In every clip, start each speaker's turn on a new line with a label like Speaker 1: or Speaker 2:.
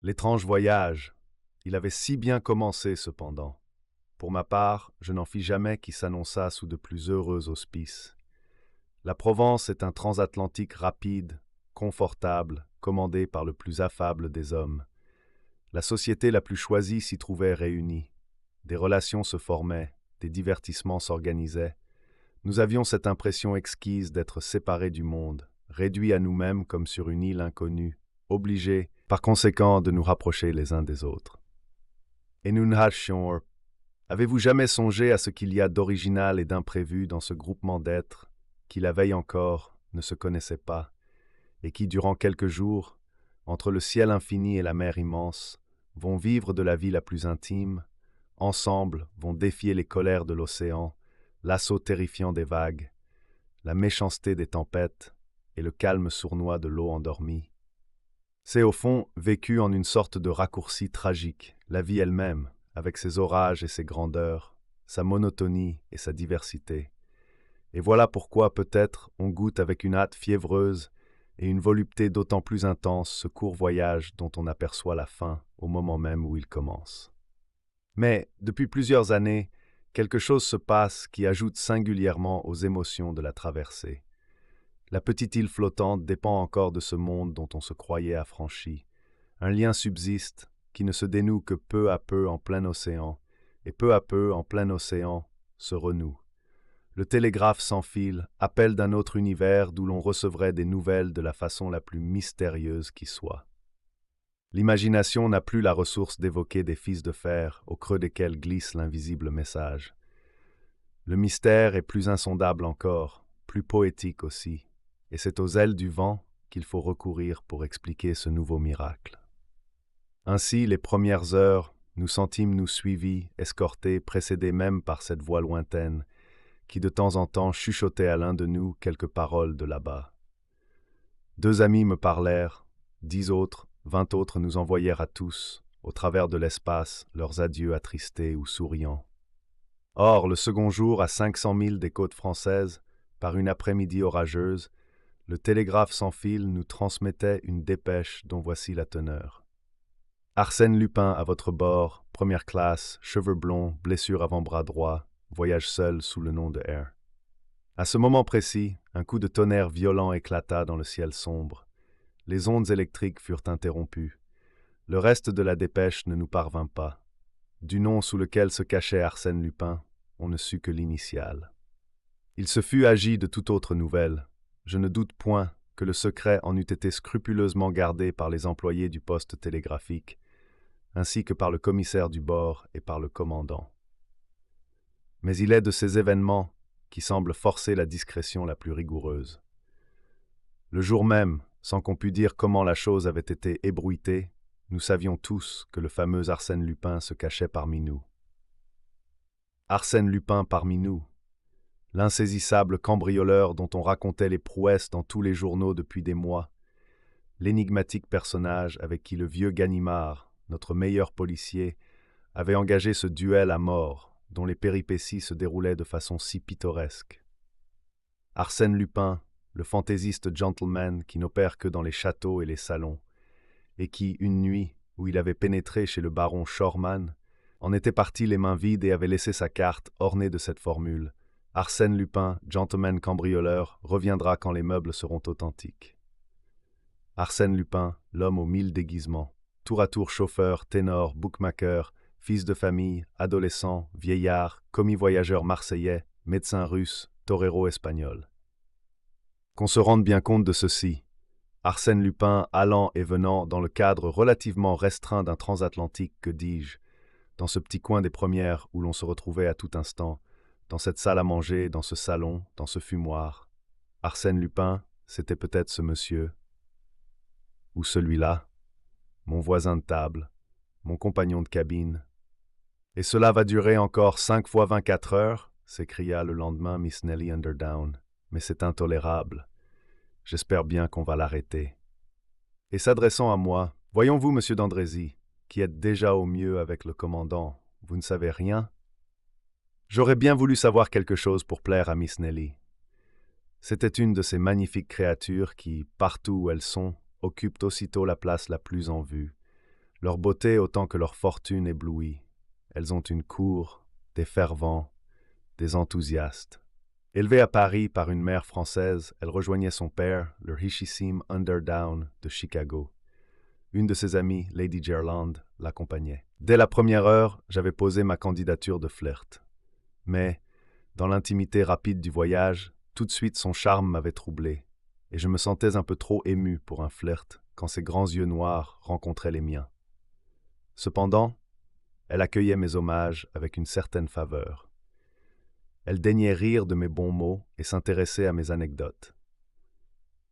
Speaker 1: L'étrange voyage. Il avait si bien commencé cependant. Pour ma part, je n'en fis jamais qui s'annonça sous de plus heureux auspices. La Provence est un transatlantique rapide, confortable, commandé par le plus affable des hommes. La société la plus choisie s'y trouvait réunie. Des relations se formaient, des divertissements s'organisaient. Nous avions cette impression exquise d'être séparés du monde, réduits à nous-mêmes comme sur une île inconnue, obligés, par conséquent, de nous rapprocher les uns des autres. Et nous n'achions. Avez-vous jamais songé à ce qu'il y a d'original et d'imprévu dans ce groupement d'êtres qui, la veille encore, ne se connaissaient pas, et qui, durant quelques jours, entre le ciel infini et la mer immense, vont vivre de la vie la plus intime, ensemble vont défier les colères de l'océan, l'assaut terrifiant des vagues, la méchanceté des tempêtes et le calme sournois de l'eau endormie. C'est au fond vécu en une sorte de raccourci tragique, la vie elle-même, avec ses orages et ses grandeurs, sa monotonie et sa diversité. Et voilà pourquoi peut-être on goûte avec une hâte fiévreuse et une volupté d'autant plus intense ce court voyage dont on aperçoit la fin au moment même où il commence. Mais, depuis plusieurs années, quelque chose se passe qui ajoute singulièrement aux émotions de la traversée. La petite île flottante dépend encore de ce monde dont on se croyait affranchi. Un lien subsiste qui ne se dénoue que peu à peu en plein océan, et peu à peu, en plein océan, se renoue. Le télégraphe sans fil, appel d'un autre univers d'où l'on recevrait des nouvelles de la façon la plus mystérieuse qui soit. L'imagination n'a plus la ressource d'évoquer des fils de fer au creux desquels glisse l'invisible message. Le mystère est plus insondable encore, plus poétique aussi, et c'est aux ailes du vent qu'il faut recourir pour expliquer ce nouveau miracle. Ainsi, les premières heures, nous sentîmes nous suivis, escortés, précédés même par cette voix lointaine, qui de temps en temps chuchotait à l'un de nous quelques paroles de là-bas. 2 amis me parlèrent, 10 autres, 20 autres nous envoyèrent à tous, au travers de l'espace, leurs adieux attristés ou souriants. Or, le second jour, à 500 milles des côtes françaises, par une après-midi orageuse, le télégraphe sans fil nous transmettait une dépêche dont voici la teneur. Arsène Lupin à votre bord, première classe, cheveux blonds, blessure avant-bras droit, voyage seul sous le nom de R. À ce moment précis, un coup de tonnerre violent éclata dans le ciel sombre. Les ondes électriques furent interrompues. Le reste de la dépêche ne nous parvint pas. Du nom sous lequel se cachait Arsène Lupin, on ne sut que l'initiale. Il se fût agi de toute autre nouvelle. Je ne doute point que le secret en eût été scrupuleusement gardé par les employés du poste télégraphique, ainsi que par le commissaire du bord et par le commandant. Mais il est de ces événements qui semblent forcer la discrétion la plus rigoureuse. Le jour même, sans qu'on pût dire comment la chose avait été ébruitée, nous savions tous que le fameux Arsène Lupin se cachait parmi nous. Arsène Lupin parmi nous, l'insaisissable cambrioleur dont on racontait les prouesses dans tous les journaux depuis des mois, l'énigmatique personnage avec qui le vieux Ganimard, notre meilleur policier, avait engagé ce duel à mort, dont les péripéties se déroulaient de façon si pittoresque. Arsène Lupin, le fantaisiste gentleman qui n'opère que dans les châteaux et les salons, et qui, une nuit, où il avait pénétré chez le baron Schormann, en était parti les mains vides et avait laissé sa carte ornée de cette formule « Arsène Lupin, gentleman cambrioleur, reviendra quand les meubles seront authentiques ». Arsène Lupin, l'homme aux 1000 déguisements, tour à tour chauffeur, ténor, bookmaker, fils de famille, adolescent, vieillard, commis-voyageur marseillais, médecin russe, torero espagnol. Qu'on se rende bien compte de ceci. Arsène Lupin allant et venant dans le cadre relativement restreint d'un transatlantique, que dis-je, dans ce petit coin des Premières où l'on se retrouvait à tout instant, dans cette salle à manger, dans ce salon, dans ce fumoir. Arsène Lupin, c'était peut-être ce monsieur, ou celui-là, mon voisin de table, mon compagnon de cabine. Et cela va durer encore 5 fois 24 heures, s'écria le lendemain Miss Nelly Underdown. Mais c'est intolérable. J'espère bien qu'on va l'arrêter. Et s'adressant à moi, voyons-vous, monsieur d'Andrézy, qui êtes déjà au mieux avec le commandant, vous ne savez rien? J'aurais bien voulu savoir quelque chose pour plaire à Miss Nelly. C'était une de ces magnifiques créatures qui, partout où elles sont, occupent aussitôt la place la plus en vue. Leur beauté autant que leur fortune éblouit. Elles ont une cour, des fervents, des enthousiastes. Élevée à Paris par une mère française, elle rejoignait son père, le richissime Underdown de Chicago. Une de ses amies, Lady Gerland, l'accompagnait. Dès la première heure, j'avais posé ma candidature de flirt. Mais, dans l'intimité rapide du voyage, tout de suite son charme m'avait troublé, et je me sentais un peu trop ému pour un flirt quand ses grands yeux noirs rencontraient les miens. Cependant, elle accueillait mes hommages avec une certaine faveur. Elle daignait rire de mes bons mots et s'intéressait à mes anecdotes.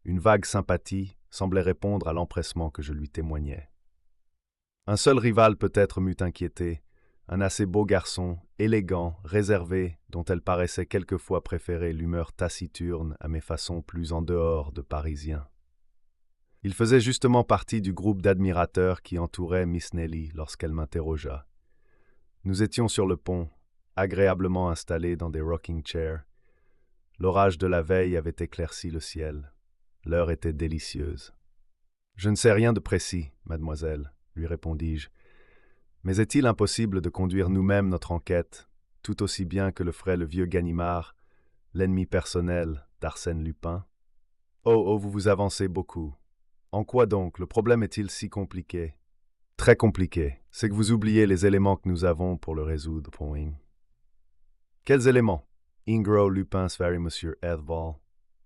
Speaker 1: Une vague sympathie semblait répondre à l'empressement que je lui témoignais. Un seul rival peut-être m'eût inquiété, un assez beau garçon, élégant, réservé, dont elle paraissait quelquefois préférer l'humeur taciturne à mes façons plus en dehors de Parisien. Il faisait justement partie du groupe d'admirateurs qui entourait Miss Nelly lorsqu'elle m'interrogea. Nous étions sur le pont, agréablement installés dans des rocking chairs. L'orage de la veille avait éclairci le ciel. L'heure était délicieuse. « Je ne sais rien de précis, mademoiselle, » lui répondis-je. « Mais est-il impossible de conduire nous-mêmes notre enquête, tout aussi bien que le ferait le vieux Ganimard, l'ennemi personnel d'Arsène Lupin? Oh, vous vous avancez beaucoup. En quoi donc le problème est-il si compliqué? » « Très compliqué. C'est que vous oubliez les éléments que nous avons pour le résoudre, point. »« Quels éléments? » Ingro Lupin Sverry Monsieur Ethval.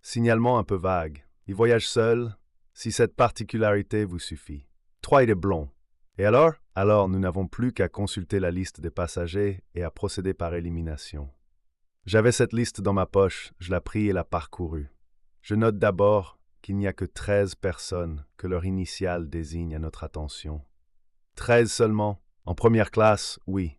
Speaker 1: Signalement un peu vague. Il voyage seul, si cette particularité vous suffit. 3, il est blond. Et alors? Alors, nous n'avons plus qu'à consulter la liste des passagers et à procéder par élimination. J'avais cette liste dans ma poche, je la pris et la parcourus. Je note d'abord qu'il n'y a que 13 personnes que leur initiale désigne à notre attention. 13 seulement. En première classe, oui.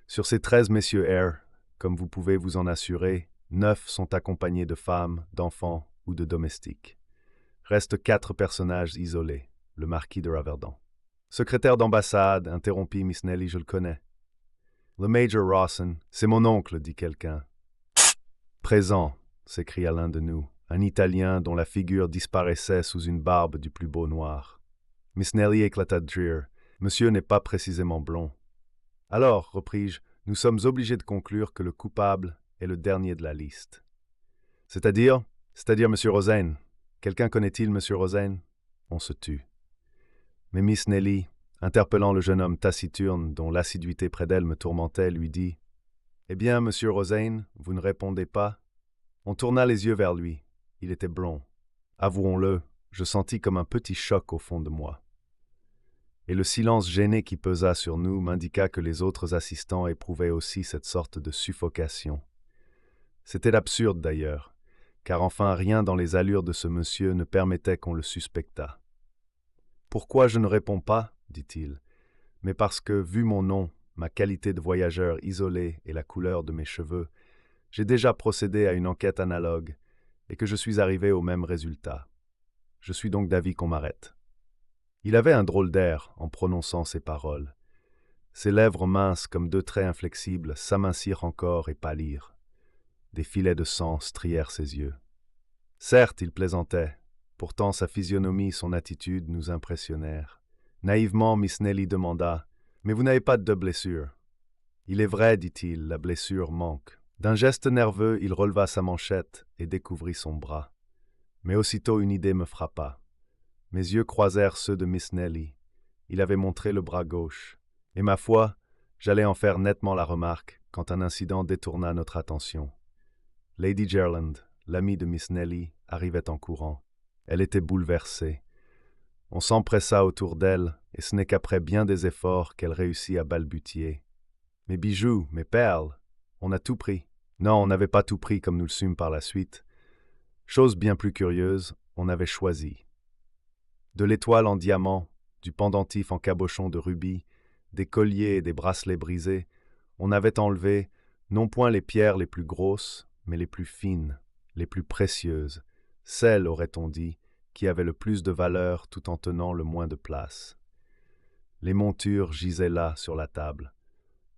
Speaker 1: Sur ces 13 messieurs R, comme vous pouvez vous en assurer, 9 sont accompagnés de femmes, d'enfants ou de domestiques. Restent 4 personnages isolés, le marquis de Raverdan. Secrétaire d'ambassade, interrompit Miss Nelly, je le connais. Le Major Rawson, c'est mon oncle, dit quelqu'un. Présent, s'écria l'un de nous, un Italien dont la figure disparaissait sous une barbe du plus beau noir. Miss Nelly éclata de rire. Monsieur n'est pas précisément blond. Alors, repris-je, nous sommes obligés de conclure que le coupable est le dernier de la liste. C'est-à-dire, Monsieur Rosen. Quelqu'un connaît-il Monsieur Rosen? On se tut. Mais Miss Nelly, interpellant le jeune homme taciturne dont l'assiduité près d'elle me tourmentait, lui dit « Eh bien, Monsieur Rosen, vous ne répondez pas ?» On tourna les yeux vers lui. Il était blond. Avouons-le, je sentis comme un petit choc au fond de moi. Et le silence gêné qui pesa sur nous m'indiqua que les autres assistants éprouvaient aussi cette sorte de suffocation. C'était absurde d'ailleurs, car enfin rien dans les allures de ce monsieur ne permettait qu'on le suspectât. « Pourquoi je ne réponds pas ?» dit-il. « Mais parce que, vu mon nom, ma qualité de voyageur isolé et la couleur de mes cheveux, j'ai déjà procédé à une enquête analogue et que je suis arrivé au même résultat. Je suis donc d'avis qu'on m'arrête. » Il avait un drôle d'air en prononçant ces paroles. Ses lèvres minces comme 2 traits inflexibles s'amincirent encore et pâlirent. Des filets de sang strièrent ses yeux. Certes, il plaisantait. Pourtant, sa physionomie et son attitude nous impressionnèrent. Naïvement, Miss Nelly demanda « Mais vous n'avez pas de blessure ?» « Il est vrai, dit-il, la blessure manque. » D'un geste nerveux, il releva sa manchette et découvrit son bras. Mais aussitôt une idée me frappa. Mes yeux croisèrent ceux de Miss Nelly. Il avait montré le bras gauche. Et ma foi, j'allais en faire nettement la remarque quand un incident détourna notre attention. Lady Gerland, l'amie de Miss Nelly, arrivait en courant. Elle était bouleversée. On s'empressa autour d'elle, et ce n'est qu'après bien des efforts qu'elle réussit à balbutier. « Mes bijoux, mes perles, on a tout pris. » Non, on n'avait pas tout pris comme nous le sûmes par la suite. Chose bien plus curieuse, on avait choisi. De l'étoile en diamant, du pendentif en cabochon de rubis, des colliers et des bracelets brisés, on avait enlevé, non point les pierres les plus grosses, mais les plus fines, les plus précieuses, celles, aurait-on dit, qui avaient le plus de valeur tout en tenant le moins de place. Les montures gisaient là, sur la table.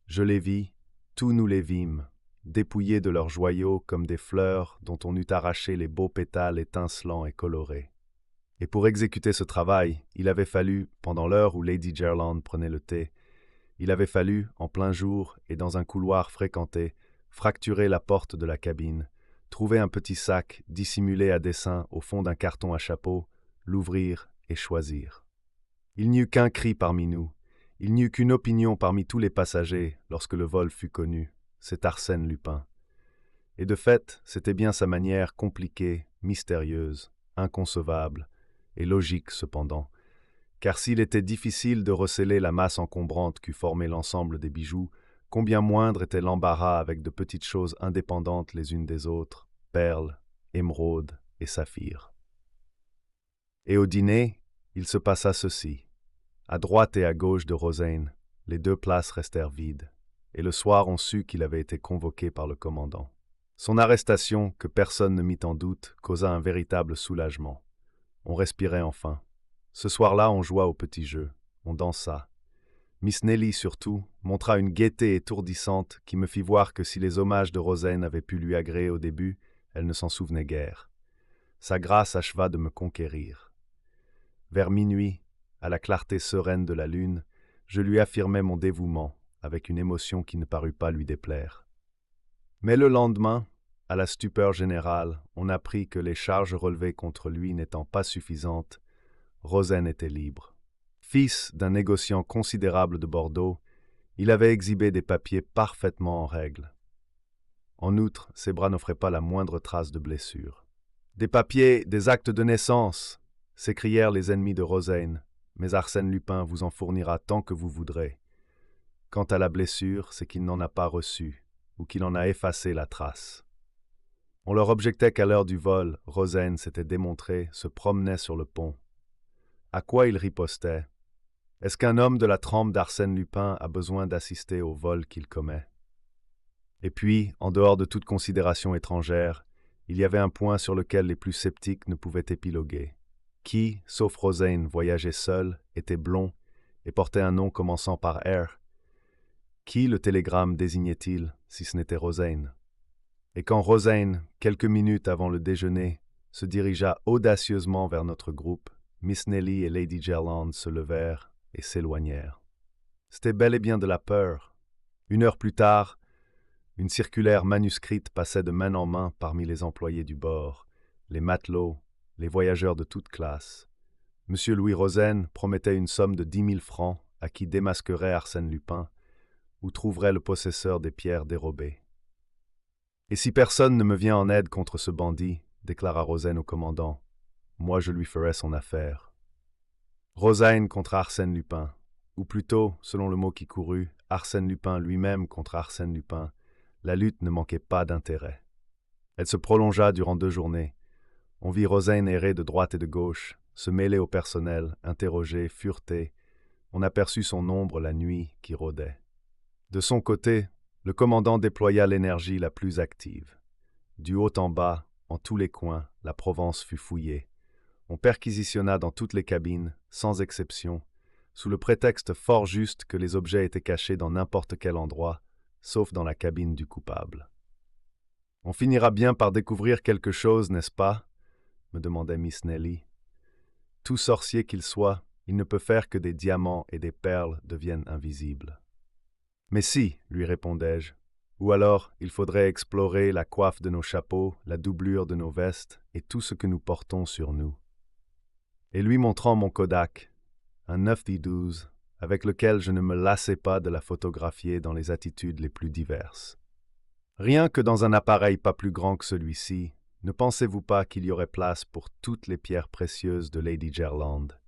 Speaker 1: Je les vis, tous nous les vîmes, dépouillés de leurs joyaux comme des fleurs dont on eût arraché les beaux pétales étincelants et colorés. Et pour exécuter ce travail, il avait fallu, pendant l'heure où Lady Gerland prenait le thé, il avait fallu, en plein jour et dans un couloir fréquenté, fracturer la porte de la cabine, trouver un petit sac dissimulé à dessein au fond d'un carton à chapeau, l'ouvrir et choisir. Il n'y eut qu'un cri parmi nous, il n'y eut qu'une opinion parmi tous les passagers lorsque le vol fut connu, c'est Arsène Lupin. Et de fait, c'était bien sa manière compliquée, mystérieuse, inconcevable, et logique cependant, car s'il était difficile de recéler la masse encombrante qu'eût formé l'ensemble des bijoux, combien moindre était l'embarras avec de petites choses indépendantes les unes des autres, perles, émeraudes et saphirs. Et au dîner, il se passa ceci. À droite et à gauche de Rosaine, les deux places restèrent vides, et le soir on sut qu'il avait été convoqué par le commandant. Son arrestation, que personne ne mit en doute, causa un véritable soulagement. On respirait enfin. Ce soir-là, on joua au petit jeu, on dansa. Miss Nelly, surtout, montra une gaieté étourdissante qui me fit voir que si les hommages de Rosaine avaient pu lui agréer au début, elle ne s'en souvenait guère. Sa grâce acheva de me conquérir. Vers minuit, à la clarté sereine de la lune, je lui affirmai mon dévouement, avec une émotion qui ne parut pas lui déplaire. Mais le lendemain, à la stupeur générale, on apprit que les charges relevées contre lui n'étant pas suffisantes, Rosaine était libre. Fils d'un négociant considérable de Bordeaux, il avait exhibé des papiers parfaitement en règle. En outre, ses bras n'offraient pas la moindre trace de blessure. « Des papiers, des actes de naissance !» s'écrièrent les ennemis de Rosaine, mais Arsène Lupin vous en fournira tant que vous voudrez. Quant à la blessure, c'est qu'il n'en a pas reçu, ou qu'il en a effacé la trace. On leur objectait qu'à l'heure du vol, Rosaine s'était démontrée, se promenait sur le pont. À quoi ils ripostaient? Est-ce qu'un homme de la trempe d'Arsène Lupin a besoin d'assister au vol qu'il commet? Et puis, en dehors de toute considération étrangère, il y avait un point sur lequel les plus sceptiques ne pouvaient épiloguer. Qui, sauf Rosaine, voyageait seul, était blond, et portait un nom commençant par R? Qui le télégramme désignait-il, si ce n'était Rosaine? Et quand Rosaine, quelques minutes avant le déjeuner, se dirigea audacieusement vers notre groupe, Miss Nelly et Lady Gerland se levèrent et s'éloignèrent. C'était bel et bien de la peur. 1 heure plus tard, une circulaire manuscrite passait de main en main parmi les employés du bord, les matelots, les voyageurs de toute classe. Monsieur Louis Rosaine promettait une somme de 10 000 francs à qui démasquerait Arsène Lupin ou trouverait le possesseur des pierres dérobées. « Et si personne ne me vient en aide contre ce bandit, déclara Rosaine au commandant, moi je lui ferai son affaire. » Rosaine contre Arsène Lupin, ou plutôt, selon le mot qui courut, Arsène Lupin lui-même contre Arsène Lupin, la lutte ne manquait pas d'intérêt. Elle se prolongea durant 2 journées. On vit Rosaine errer de droite et de gauche, se mêler au personnel, interroger, fureter. On aperçut son ombre la nuit qui rôdait. De son côté, le commandant déploya l'énergie la plus active. Du haut en bas, en tous les coins, la Provence fut fouillée. On perquisitionna dans toutes les cabines, sans exception, sous le prétexte fort juste que les objets étaient cachés dans n'importe quel endroit, sauf dans la cabine du coupable. « On finira bien par découvrir quelque chose, n'est-ce pas ?» me demandait Miss Nelly. « Tout sorcier qu'il soit, il ne peut faire que des diamants et des perles deviennent invisibles. » « Mais si, lui répondais-je, ou alors il faudrait explorer la coiffe de nos chapeaux, la doublure de nos vestes et tout ce que nous portons sur nous. » Et lui montrant mon Kodak, un 9D12, avec lequel je ne me lassais pas de la photographier dans les attitudes les plus diverses. Rien que dans un appareil pas plus grand que celui-ci, ne pensez-vous pas qu'il y aurait place pour toutes les pierres précieuses de Lady Gerland?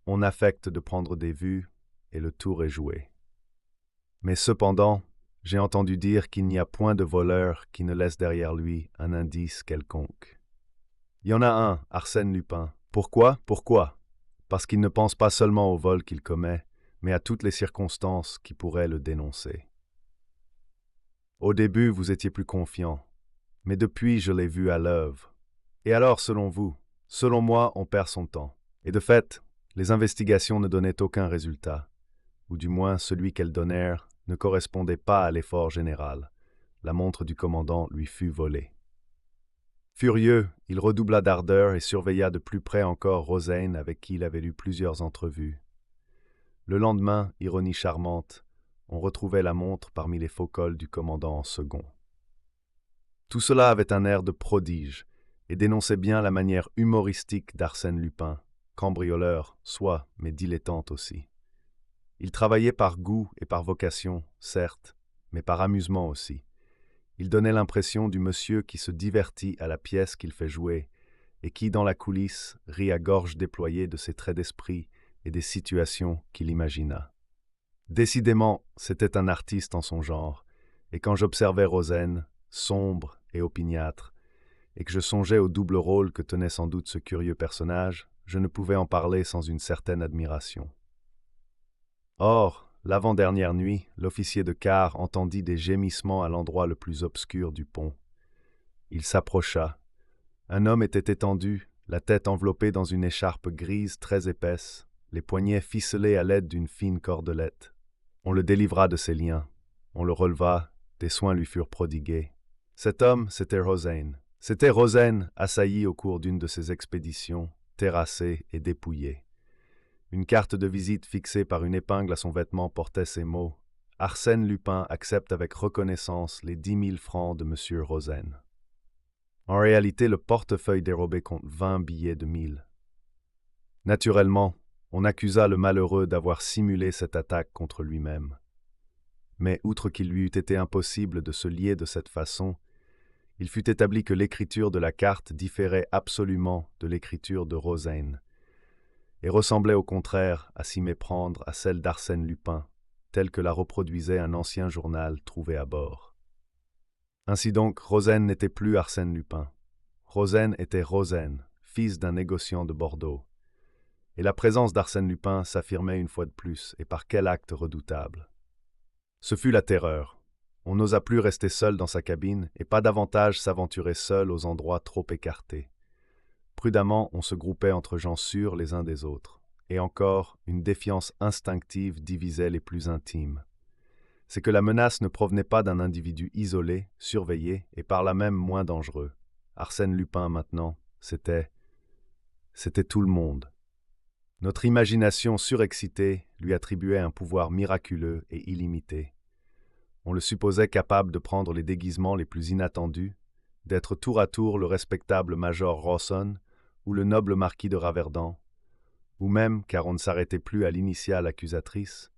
Speaker 1: On affecte de prendre des vues, et le tour est joué. Mais cependant, j'ai entendu dire qu'il n'y a point de voleur qui ne laisse derrière lui un indice quelconque. Il y en a un, Arsène Lupin. Pourquoi? Parce qu'il ne pense pas seulement au vol qu'il commet, mais à toutes les circonstances qui pourraient le dénoncer. Au début, vous étiez plus confiant, mais depuis, je l'ai vu à l'œuvre. Et alors, selon vous? Selon moi, on perd son temps. Et de fait, les investigations ne donnaient aucun résultat, ou du moins celui qu'elles donnèrent ne correspondait pas à l'effort général. La montre du commandant lui fut volée. Furieux, il redoubla d'ardeur et surveilla de plus près encore Rosaine avec qui il avait eu plusieurs entrevues. Le lendemain, ironie charmante, on retrouvait la montre parmi les faux cols du commandant en second. Tout cela avait un air de prodige et dénonçait bien la manière humoristique d'Arsène Lupin, cambrioleur, soit, mais dilettante aussi. Il travaillait par goût et par vocation, certes, mais par amusement aussi. Il donnait l'impression du monsieur qui se divertit à la pièce qu'il fait jouer et qui, dans la coulisse, rit à gorge déployée de ses traits d'esprit et des situations qu'il imagina. Décidément, c'était un artiste en son genre, et quand j'observais Rosaine, sombre et opiniâtre, et que je songeais au double rôle que tenait sans doute ce curieux personnage, je ne pouvais en parler sans une certaine admiration. Or, l'avant-dernière nuit, l'officier de quart entendit des gémissements à l'endroit le plus obscur du pont. Il s'approcha. Un homme était étendu, la tête enveloppée dans une écharpe grise très épaisse, les poignets ficelés à l'aide d'une fine cordelette. On le délivra de ses liens. On le releva, des soins lui furent prodigués. Cet homme, c'était Rosaine. C'était Rosaine, assaillie au cours d'une de ses expéditions, terrassée et dépouillée. Une carte de visite fixée par une épingle à son vêtement portait ces mots: « Arsène Lupin accepte avec reconnaissance les 10 000 francs de Monsieur Rosaine. » En réalité, le portefeuille dérobé compte 20 billets de 1000. Naturellement, on accusa le malheureux d'avoir simulé cette attaque contre lui-même. Mais outre qu'il lui eût été impossible de se lier de cette façon, il fut établi que l'écriture de la carte différait absolument de l'écriture de Rosaine, et ressemblait au contraire, à s'y méprendre, à celle d'Arsène Lupin, telle que la reproduisait un ancien journal trouvé à bord. Ainsi donc, Rosaine n'était plus Arsène Lupin. Rosaine était Rosaine, fils d'un négociant de Bordeaux. Et la présence d'Arsène Lupin s'affirmait une fois de plus, et par quel acte redoutable. Ce fut la terreur. On n'osa plus rester seul dans sa cabine, et pas davantage s'aventurer seul aux endroits trop écartés. Prudemment, on se groupait entre gens sûrs les uns des autres. Et encore, une défiance instinctive divisait les plus intimes. C'est que la menace ne provenait pas d'un individu isolé, surveillé, et par là même moins dangereux. Arsène Lupin, maintenant, c'était tout le monde. Notre imagination surexcitée lui attribuait un pouvoir miraculeux et illimité. On le supposait capable de prendre les déguisements les plus inattendus, d'être tour à tour le respectable major Rawson ou le noble marquis de Raverdan, ou même, car on ne s'arrêtait plus à l'initiale accusatrice,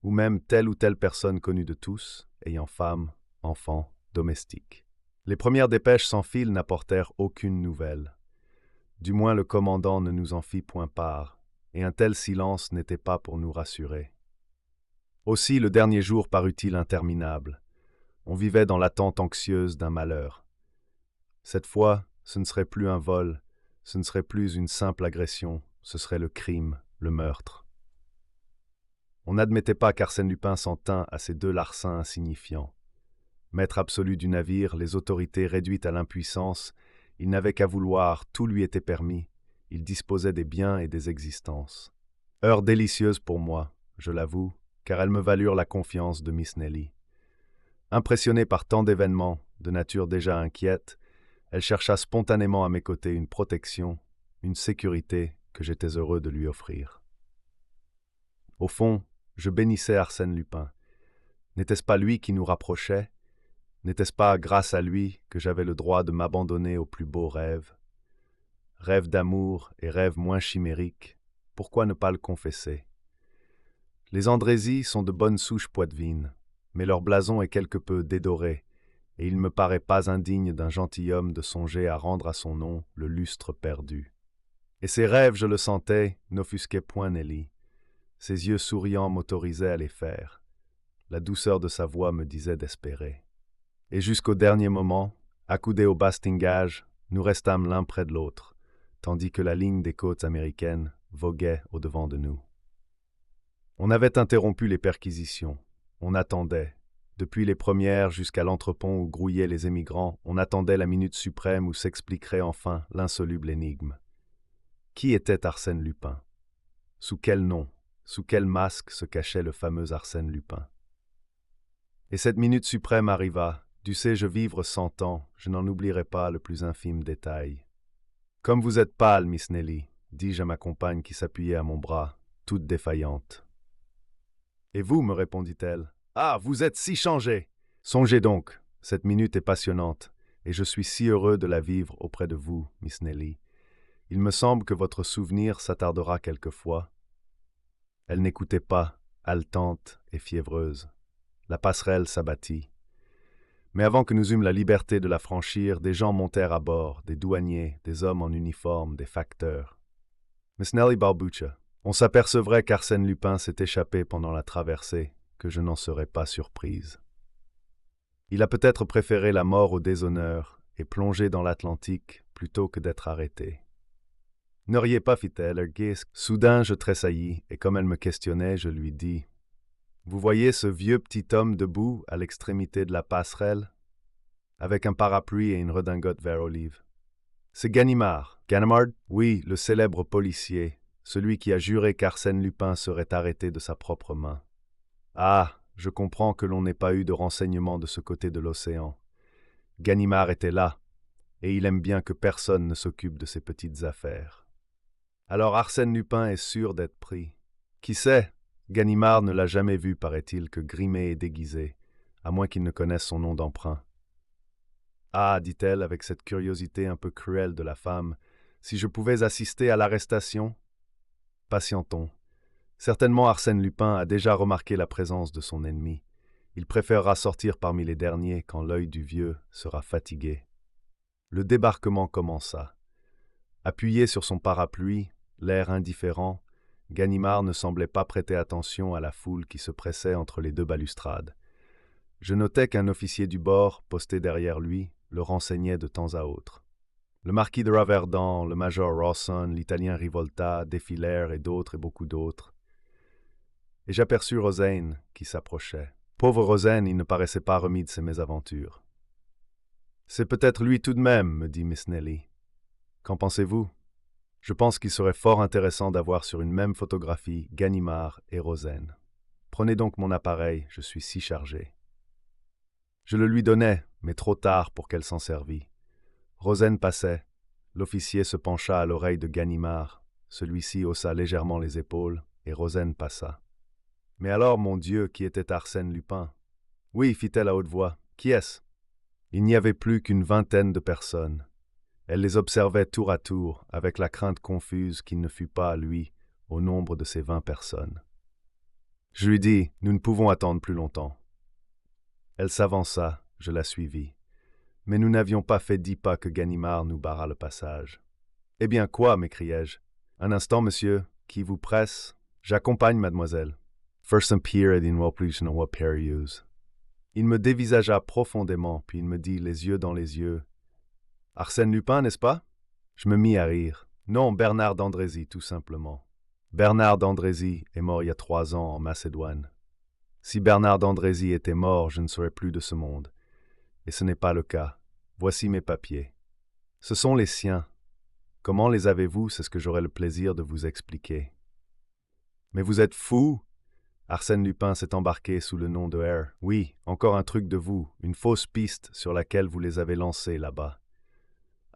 Speaker 1: ou même telle ou telle personne connue de tous, ayant femme, enfant, domestique. Les premières dépêches sans fil n'apportèrent aucune nouvelle. Du moins le commandant ne nous en fit point part, et un tel silence n'était pas pour nous rassurer. Aussi le dernier jour parut-il interminable. On vivait dans l'attente anxieuse d'un malheur. Cette fois, ce ne serait plus un vol, ce ne serait plus une simple agression, ce serait le crime, le meurtre. On n'admettait pas qu'Arsène Lupin s'en tînt à ces deux larcins insignifiants. Maître absolu du navire, les autorités réduites à l'impuissance, il n'avait qu'à vouloir, tout lui était permis, il disposait des biens et des existences. Heure délicieuse pour moi, je l'avoue, car elles me valurent la confiance de Miss Nelly. Impressionnée par tant d'événements, de nature déjà inquiète, elle chercha spontanément à mes côtés une protection, une sécurité que j'étais heureux de lui offrir. Au fond, je bénissais Arsène Lupin. N'était-ce pas lui qui nous rapprochait? N'était-ce pas grâce à lui que j'avais le droit de m'abandonner aux plus beaux rêves? Rêves d'amour et rêves moins chimériques, pourquoi ne pas le confesser? Les Andrézy sont de bonnes souches poitevines, mais leur blason est quelque peu dédoré, et il ne me paraît pas indigne d'un gentilhomme de songer à rendre à son nom le lustre perdu. Et ces rêves, je le sentais, n'offusquaient point Nelly. Ses yeux souriants m'autorisaient à les faire. La douceur de sa voix me disait d'espérer. Et jusqu'au dernier moment, accoudés au bastingage, nous restâmes l'un près de l'autre, tandis que la ligne des côtes américaines voguait au-devant de nous. On avait interrompu les perquisitions. On attendait. Depuis les premières jusqu'à l'entrepont où grouillaient les émigrants, on attendait la minute suprême où s'expliquerait enfin l'insoluble énigme. Qui était Arsène Lupin? Sous quel nom, sous quel masque se cachait le fameux Arsène Lupin? Et cette minute suprême arriva, Dussé-je vivre 100 ans, je n'en oublierai pas le plus infime détail. Comme vous êtes pâle, Miss Nelly, dis-je à ma compagne qui s'appuyait à mon bras, toute défaillante. Et vous, me répondit-elle. Ah, vous êtes si changée! Songez donc, cette minute est passionnante, et je suis si heureux de la vivre auprès de vous, Miss Nelly. Il me semble que votre souvenir s'attardera quelquefois. Elle n'écoutait pas, haletante et fiévreuse. La passerelle s'abattit. Mais avant que nous eûmes la liberté de la franchir, des gens montèrent à bord, des douaniers, des hommes en uniforme, des facteurs. Miss Nelly Balbucha, on s'apercevrait qu'Arsène Lupin s'est échappé pendant la traversée, que je n'en serais pas surprise. Il a peut-être préféré la mort au déshonneur et plongé dans l'Atlantique plutôt que d'être arrêté. Ne riez pas, fit-elle, erguée. Soudain, je tressaillis, et comme elle me questionnait, je lui dis « Vous voyez ce vieux petit homme debout à l'extrémité de la passerelle, avec un parapluie et une redingote vert olive. C'est Ganimard. Ganimard? Oui, le célèbre policier, celui qui a juré qu'Arsène Lupin serait arrêté de sa propre main. Ah, je comprends que l'on n'ait pas eu de renseignements de ce côté de l'océan. Ganimard était là, et il aime bien que personne ne s'occupe de ses petites affaires. Alors Arsène Lupin est sûr d'être pris. Qui sait? Ganimard ne l'a jamais vu, paraît-il, que grimé et déguisé, à moins qu'il ne connaisse son nom d'emprunt. Ah, dit-elle avec cette curiosité un peu cruelle de la femme, si je pouvais assister à l'arrestation? Patientons. Certainement Arsène Lupin a déjà remarqué la présence de son ennemi. Il préférera sortir parmi les derniers quand l'œil du vieux sera fatigué. Le débarquement commença. Appuyé sur son parapluie, l'air indifférent, Ganimard ne semblait pas prêter attention à la foule qui se pressait entre les deux balustrades. Je notais qu'un officier du bord, posté derrière lui, le renseignait de temps à autre. Le marquis de Raverdan, le major Rawson, l'italien Rivolta défilèrent et d'autres et beaucoup d'autres. Et j'aperçus Rozaine qui s'approchait. Pauvre Rozaine, il ne paraissait pas remis de ses mésaventures. « C'est peut-être lui tout de même, me dit Miss Nelly. Qu'en pensez-vous? Je pense qu'il serait fort intéressant d'avoir sur une même photographie Ganimard et Rozaine. Prenez donc mon appareil, je suis si chargé. » Je le lui donnai, mais trop tard pour qu'elle s'en servît. Rozaine passait. L'officier se pencha à l'oreille de Ganimard. Celui-ci haussa légèrement les épaules, et Rozaine passa. « Mais alors, mon Dieu, qui était Arsène Lupin? »« Oui, fit-elle à haute voix. Qui est-ce » Il n'y avait plus qu'une vingtaine de personnes. Elle les observait tour à tour, avec la crainte confuse qu'il ne fût pas, lui, au nombre de ces 20 personnes. Je lui dis, nous ne pouvons attendre plus longtemps. Elle s'avança, je la suivis. Mais nous n'avions pas fait 10 pas que Ganimard nous barra le passage. « Eh bien quoi » m'écriai-je. « Un instant, monsieur, qui vous presse? J'accompagne mademoiselle. » First appeared in Waplution or Periuse. Il me dévisagea profondément, puis il me dit, les yeux dans les yeux, « Arsène Lupin, n'est-ce pas ?» Je me mis à rire. « Non, Bernard d'Andrézy, tout simplement. Bernard d'Andrézy est mort il y a 3 ans en Macédoine. Si Bernard d'Andrézy était mort, je ne serais plus de ce monde. Et ce n'est pas le cas. Voici mes papiers. Ce sont les siens. Comment les avez-vous, c'est ce que j'aurai le plaisir de vous expliquer. Mais vous êtes fou? Arsène Lupin s'est embarqué sous le nom de R. Oui, encore un truc de vous, une fausse piste sur laquelle vous les avez lancés là-bas.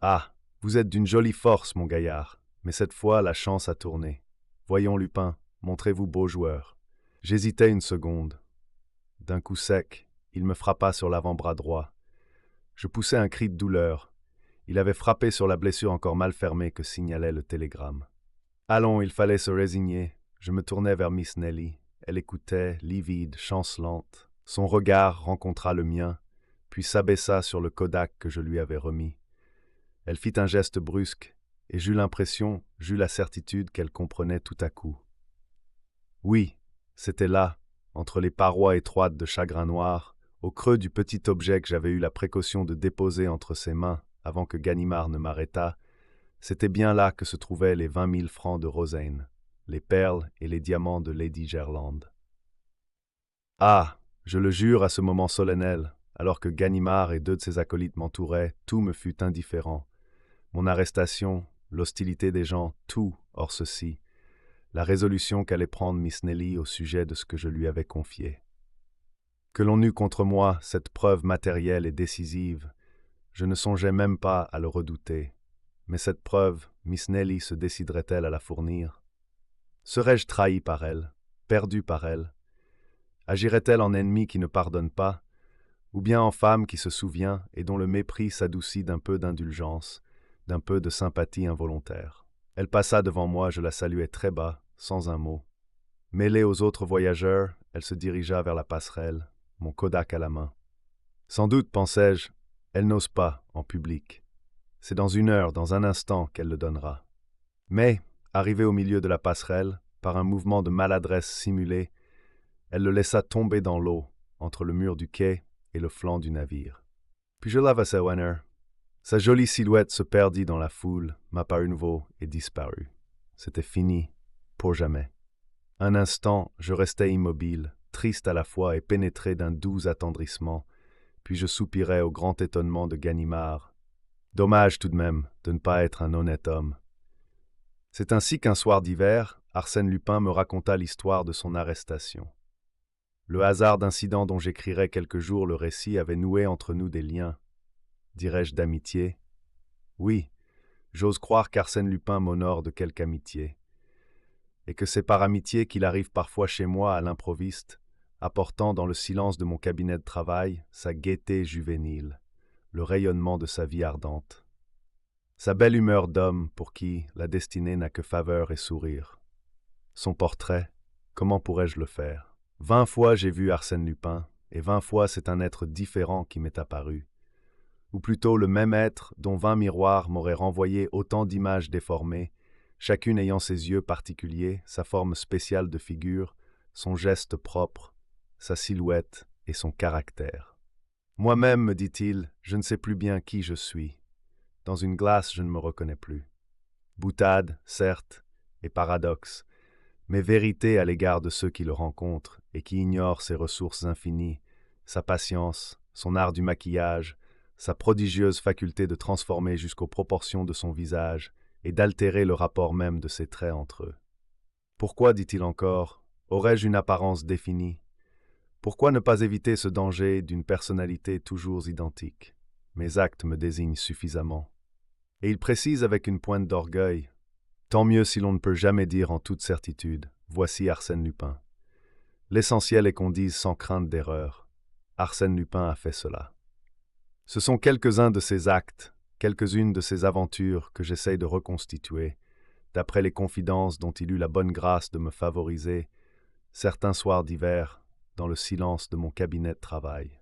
Speaker 1: Ah, vous êtes d'une jolie force, mon gaillard, mais cette fois la chance a tourné. Voyons, Lupin, montrez-vous beau joueur. J'hésitais une seconde. D'un coup sec, il me frappa sur l'avant-bras droit. Je poussai un cri de douleur. Il avait frappé sur la blessure encore mal fermée que signalait le télégramme. Allons, il fallait se résigner. Je me tournai vers Miss Nelly. Elle écoutait, livide, chancelante. Son regard rencontra le mien, puis s'abaissa sur le Kodak que je lui avais remis. Elle fit un geste brusque, et j'eus la certitude qu'elle comprenait tout à coup. Oui, c'était là, entre les parois étroites de chagrin noir, au creux du petit objet que j'avais eu la précaution de déposer entre ses mains avant que Ganimard ne m'arrêtât, c'était bien là que se trouvaient les 20 000 francs de Rozaine, les perles et les diamants de Lady Gerland. Ah, je le jure, à ce moment solennel, alors que Ganimard et 2 de ses acolytes m'entouraient, tout me fut indifférent. Mon arrestation, l'hostilité des gens, tout, hors ceci, la résolution qu'allait prendre Miss Nelly au sujet de ce que je lui avais confié. Que l'on eût contre moi cette preuve matérielle et décisive, je ne songeais même pas à le redouter. Mais cette preuve, Miss Nelly se déciderait-elle à la fournir? Serais-je trahi par elle, perdu par elle? Agirait-elle en ennemi qui ne pardonne pas, ou bien en femme qui se souvient et dont le mépris s'adoucit d'un peu d'indulgence, d'un peu de sympathie involontaire? Elle passa devant moi, je la saluai très bas, sans un mot. Mêlée aux autres voyageurs, elle se dirigea vers la passerelle, mon Kodak à la main. Sans doute, pensai-je, elle n'ose pas, en public. C'est dans 1 heure, dans un instant, qu'elle le donnera. Mais, arrivée au milieu de la passerelle, par un mouvement de maladresse simulée, elle le laissa tomber dans l'eau, entre le mur du quai et le flanc du navire. Puis je l'avassai Wenner. Sa jolie silhouette se perdit dans la foule, m'apparut nouveau et disparut. C'était fini, pour jamais. Un instant, je restai immobile, triste à la fois et pénétré d'un doux attendrissement, puis je soupirai au grand étonnement de Ganimard. Dommage tout de même de ne pas être un honnête homme. C'est ainsi qu'un soir d'hiver, Arsène Lupin me raconta l'histoire de son arrestation. Le hasard d'incidents dont j'écrirai quelques jours le récit avait noué entre nous des liens. Dirais-je d'amitié? Oui, j'ose croire qu'Arsène Lupin m'honore de quelque amitié. Et que c'est par amitié qu'il arrive parfois chez moi à l'improviste, apportant dans le silence de mon cabinet de travail sa gaieté juvénile, le rayonnement de sa vie ardente. Sa belle humeur d'homme pour qui la destinée n'a que faveur et sourire. Son portrait, comment pourrais-je le faire? 20 fois j'ai vu Arsène Lupin, et 20 fois c'est un être différent qui m'est apparu. Ou plutôt le même être dont 20 miroirs m'auraient renvoyé autant d'images déformées, chacune ayant ses yeux particuliers, sa forme spéciale de figure, son geste propre, sa silhouette et son caractère. Moi-même, me dit-il, je ne sais plus bien qui je suis. Dans une glace, je ne me reconnais plus. Boutade, certes, et paradoxe, mais vérité à l'égard de ceux qui le rencontrent et qui ignorent ses ressources infinies, sa patience, son art du maquillage, sa prodigieuse faculté de transformer jusqu'aux proportions de son visage et d'altérer le rapport même de ses traits entre eux. Pourquoi, dit-il encore, aurais-je une apparence définie? Pourquoi ne pas éviter ce danger d'une personnalité toujours identique? Mes actes me désignent suffisamment. Et il précise avec une pointe d'orgueil, tant mieux si l'on ne peut jamais dire en toute certitude, voici Arsène Lupin. L'essentiel est qu'on dise sans crainte d'erreur. Arsène Lupin a fait cela. Ce sont quelques-uns de ses actes, quelques-unes de ses aventures que j'essaye de reconstituer, d'après les confidences dont il eut la bonne grâce de me favoriser, certains soirs d'hiver, dans le silence de mon cabinet de travail.